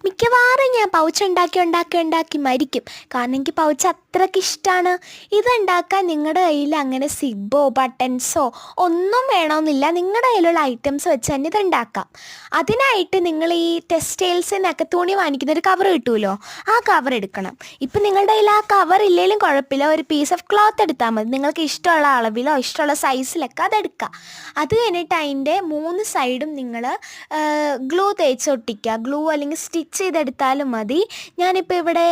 മിക്കവാറും ഞാൻ പൗച്ച് ഉണ്ടാക്കി മരിക്കും. കാരണം എനിക്ക് പൗച്ച് അത്രയ്ക്ക് ഇഷ്ടമാണ്. ഇതുണ്ടാക്കാൻ നിങ്ങളുടെ കയ്യിൽ അങ്ങനെ സിബോ ബട്ടൺസോ ഒന്നും വേണമെന്നില്ല. നിങ്ങളുടെ കയ്യിലുള്ള ഐറ്റംസ് വെച്ച് തന്നെ ഇതുണ്ടാക്കാം. അതിനായിട്ട് നിങ്ങൾ ഈ ടെക്സ്റ്റൈൽസിനൊക്കെ തുണി വാങ്ങിക്കുന്ന ഒരു കവർ കിട്ടുമല്ലോ, ആ കവർ എടുക്കണം. ഇപ്പം നിങ്ങളുടെ കയ്യിൽ ആ കവർ ഇല്ലെങ്കിലും കുഴപ്പമില്ല, ഒരു പീസ് ഓഫ് ക്ലോത്ത് എടുത്താൽ മതി. നിങ്ങൾക്ക് ഇഷ്ടമുള്ള അളവിലോ ഇഷ്ടമുള്ള സൈസിലൊക്കെ അതെടുക്കുക. അത് കഴിഞ്ഞിട്ട് അതിൻ്റെ 3 സൈഡും നിങ്ങൾ ഗ്ലൂ തേച്ച് ഒട്ടിക്കുക. ഗ്ലൂ അല്ലെങ്കിൽ സ്റ്റിച്ച് ചെയ്തെടുത്താലും മതി. ഞാനിപ്പോൾ ഇവിടെ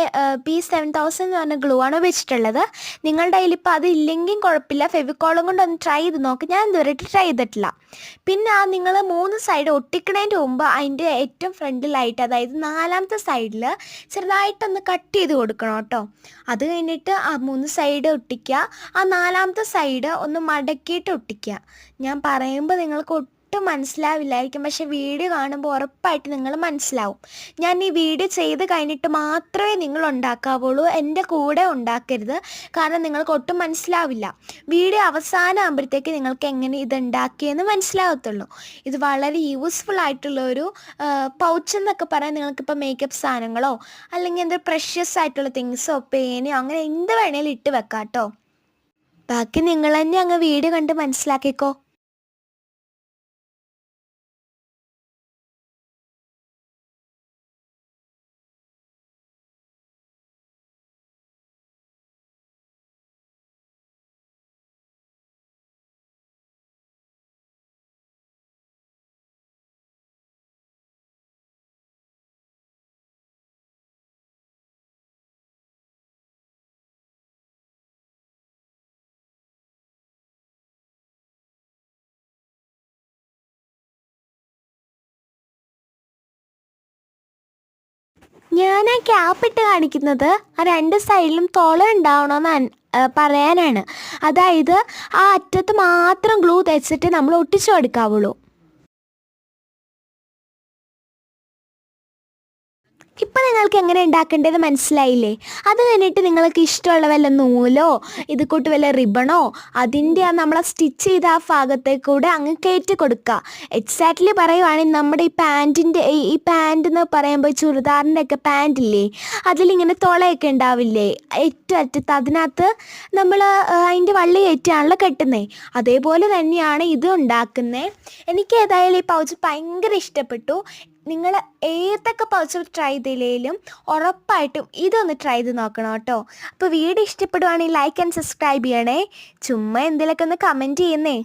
P7000 എന്ന് പറഞ്ഞ ഗ്ലൂ ആണ് വെച്ചിട്ടുള്ളത്. നിങ്ങളുടെ കയ്യിൽ ഇപ്പോൾ അതില്ലെങ്കിൽ കുഴപ്പമില്ല, ഫെവിക്കോളും കൊണ്ട് ഒന്ന് ട്രൈ ചെയ്ത് നോക്ക്. ഞാൻ ഇതുവരെ ട്രൈ ചെയ്തിട്ടില്ല. പിന്നെ നിങ്ങൾ 3 സൈഡ് ഒട്ടിക്കുന്നതിൻ്റെ മുമ്പ് അതിൻ്റെ ഏറ്റവും ഫ്രണ്ടിലായിട്ട്, അതായത് 4ാമത്തെ സൈഡിൽ ചെറുതായിട്ടൊന്ന് കട്ട് ചെയ്ത് കൊടുക്കണം കേട്ടോ. അത് കഴിഞ്ഞിട്ട് ആ 3 സൈഡ് ഒട്ടിക്കുക. ആ 4ാമത്തെ സൈഡ് ഒന്ന് മടക്കിയിട്ട് ഒട്ടിക്കുക. ഞാൻ പറയുമ്പോൾ നിങ്ങൾക്ക് ഒട്ടും മനസ്സിലാവില്ലായിരിക്കും, പക്ഷെ വീഡിയോ കാണുമ്പോൾ ഉറപ്പായിട്ട് നിങ്ങൾ മനസ്സിലാവും. ഞാൻ ഈ വീഡിയോ ചെയ്ത് കഴിഞ്ഞിട്ട് മാത്രമേ നിങ്ങൾ ഉണ്ടാക്കാവുള്ളൂ, എൻ്റെ കൂടെ ഉണ്ടാക്കരുത്. കാരണം നിങ്ങൾക്ക് ഒട്ടും മനസ്സിലാവില്ല. വീഡിയോ അവസാനം ആകുമ്പോഴത്തേക്ക് നിങ്ങൾക്ക് എങ്ങനെ ഇത് ഉണ്ടാക്കിയെന്ന് മനസ്സിലാകത്തുള്ളൂ. ഇത് വളരെ യൂസ്ഫുൾ ആയിട്ടുള്ളൊരു പൗച്ച് എന്നൊക്കെ പറയാൻ നിങ്ങൾക്കിപ്പോൾ മേക്കപ്പ് സാധനങ്ങളോ അല്ലെങ്കിൽ എന്താ പ്രഷ്യസ് ആയിട്ടുള്ള തിങ്സോ പേനയോ അങ്ങനെ എന്ത് വേണേലും ഇട്ട് വെക്കാം കേട്ടോ. ബാക്കി നിങ്ങൾ തന്നെ അങ്ങ് വീഡിയോ കണ്ട് മനസ്സിലാക്കിക്കോ. ഞാൻ ആ ക്യാപ്പ് ഇട്ട് കാണിക്കുന്നത് ആ 2 സൈഡിലും തുള ഉണ്ടാവണമെന്ന് പറയാനാണ്. അതായത് ആ അറ്റത്ത് മാത്രം ഗ്ലൂ തേച്ചിട്ട് നമ്മൾ ഒട്ടിച്ചു കൊടുക്കാവുള്ളൂ. ഇപ്പം നിങ്ങൾക്ക് എങ്ങനെ ഉണ്ടാക്കേണ്ടത് മനസ്സിലായില്ലേ? അത് കഴിഞ്ഞിട്ട് നിങ്ങൾക്ക് ഇഷ്ടമുള്ള വല്ല നൂലോ ഇത് കൂട്ട് വല്ല റിബണോ അതിൻ്റെ നമ്മളെ സ്റ്റിച്ച് ചെയ്ത ആ ഭാഗത്തേക്ക് കൂടെ അങ്ങ് കയറ്റി കൊടുക്കുക. എക്സാക്ട്ലി പറയുവാണെങ്കിൽ നമ്മുടെ ഈ പാൻറ്റിൻ്റെ ഈ പാൻറ്റ് എന്ന് പറയുമ്പോൾ ചുരിദാറിൻ്റെ ഒക്കെ പാൻറ്റില്ലേ, അതിലിങ്ങനെ തുളയൊക്കെ ഉണ്ടാവില്ലേ ഏറ്റവും അറ്റത്ത്, അതിനകത്ത് നമ്മൾ അതിൻ്റെ വള്ളി കയറ്റിയാണല്ലോ കെട്ടുന്നത്. അതേപോലെ തന്നെയാണ് ഇത് ഉണ്ടാക്കുന്നത്. എനിക്ക് ഏതായാലും ഈ പൗച്ച് ഭയങ്കര ഇഷ്ടപ്പെട്ടു. നിങ്ങൾ ഏതൊക്കെ പൗച്ച് ട്രൈ ചെയ്തില്ലെങ്കിലും ഉറപ്പായിട്ടും ഇതൊന്ന് ട്രൈ ചെയ്ത് നോക്കണം കേട്ടോ. അപ്പോൾ വീഡിയോ ഇഷ്ടപ്പെടുവാണെങ്കിൽ ലൈക്ക് ആൻഡ് സബ്സ്ക്രൈബ് ചെയ്യണേ. ചുമ്മാ എന്തെങ്കിലുമൊക്കെ ഒന്ന് കമൻറ്റ് ചെയ്യുന്നേ.